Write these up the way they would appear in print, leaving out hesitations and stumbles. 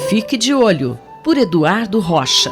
Fique de olho, por Eduardo Rocha.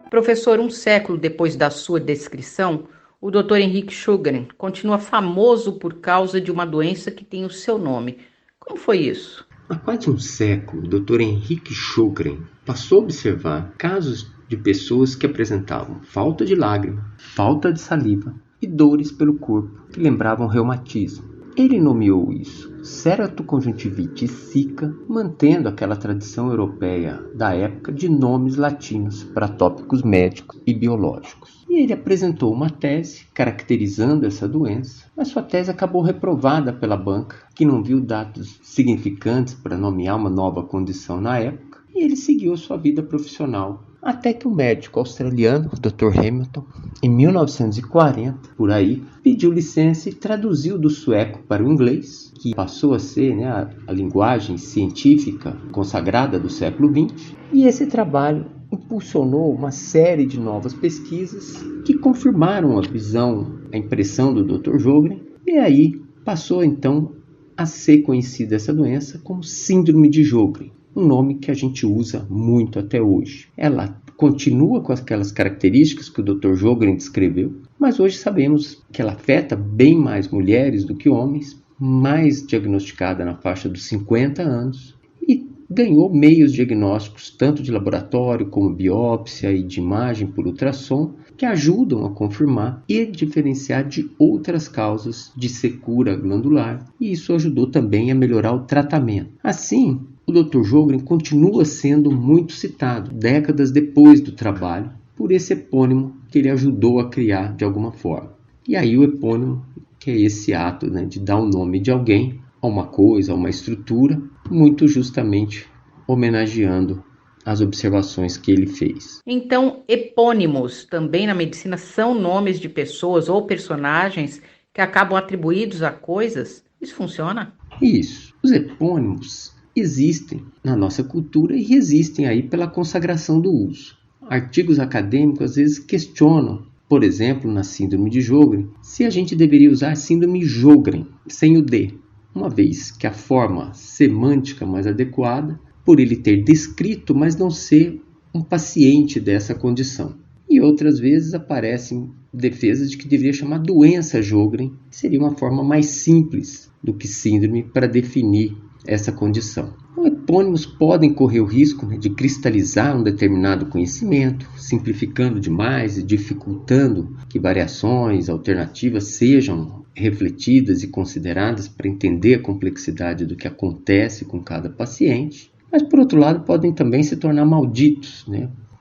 Professor, um século depois da sua descrição, o Dr. Henrique Sjögren continua famoso por causa de uma doença que tem o seu nome. Como foi isso? Há quase um século, o Dr. Henrique Sjögren passou a observar casos de pessoas que apresentavam falta de lágrima, falta de saliva e dores pelo corpo que lembravam reumatismo. Ele nomeou isso ceratoconjuntivite sica, mantendo aquela tradição europeia da época de nomes latinos para tópicos médicos e biológicos. E ele apresentou uma tese caracterizando essa doença, mas sua tese acabou reprovada pela banca, que não viu dados significantes para nomear uma nova condição na época, e ele seguiu a sua vida profissional. Até que o médico australiano, o Dr. Hamilton, em 1940, por aí, pediu licença e traduziu do sueco para o inglês, que passou a ser a linguagem científica consagrada do século XX. E esse trabalho impulsionou uma série de novas pesquisas que confirmaram a visão, a impressão do Dr. Sjögren, e aí passou então a ser conhecida essa doença como Síndrome de Sjögren. Um nome que a gente usa muito até hoje. Ela continua com aquelas características que o Dr. Sjögren descreveu, mas hoje sabemos que ela afeta bem mais mulheres do que homens, mais diagnosticada na faixa dos 50 anos, e ganhou meios diagnósticos tanto de laboratório como biópsia e de imagem por ultrassom, que ajudam a confirmar e diferenciar de outras causas de secura glandular, e isso ajudou também a melhorar o tratamento. Assim, o Dr. Sjögren continua sendo muito citado, décadas depois do trabalho, por esse epônimo que ele ajudou a criar de alguma forma. E aí o epônimo, que é esse ato de dar o nome de alguém a uma coisa, a uma estrutura, muito justamente homenageando as observações que ele fez. Então, epônimos também na medicina são nomes de pessoas ou personagens que acabam atribuídos a coisas? Isso funciona? Isso. Os epônimos existem na nossa cultura e resistem aí pela consagração do uso. Artigos acadêmicos às vezes questionam, por exemplo, na Síndrome de Sjögren, se a gente deveria usar Síndrome Sjögren, sem o D, uma vez que a forma semântica mais adequada, por ele ter descrito, mas não ser um paciente dessa condição. E outras vezes aparecem defesas de que deveria chamar doença Sjögren, que seria uma forma mais simples do que síndrome para definir essa condição. Epônimos podem correr o risco de cristalizar um determinado conhecimento, simplificando demais e dificultando que variações alternativas sejam refletidas e consideradas para entender a complexidade do que acontece com cada paciente. Mas, por outro lado, podem também se tornar malditos,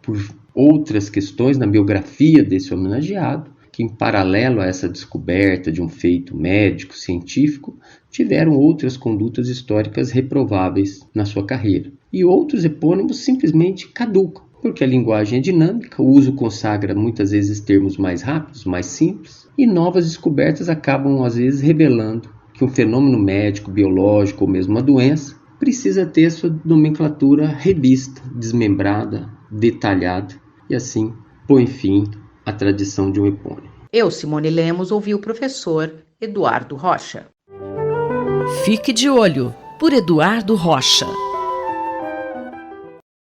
por outras questões na biografia desse homenageado, que em paralelo a essa descoberta de um feito médico, científico, tiveram outras condutas históricas reprováveis na sua carreira. E outros epônimos simplesmente caducam, porque a linguagem é dinâmica, o uso consagra muitas vezes termos mais rápidos, mais simples, e novas descobertas acabam às vezes revelando que um fenômeno médico, biológico ou mesmo uma doença precisa ter sua nomenclatura revista, desmembrada, detalhada, e assim põe fim à tradição de um epônimo. Eu, Simone Lemos, ouvi o professor Eduardo Rocha. Fique de olho, por Eduardo Rocha.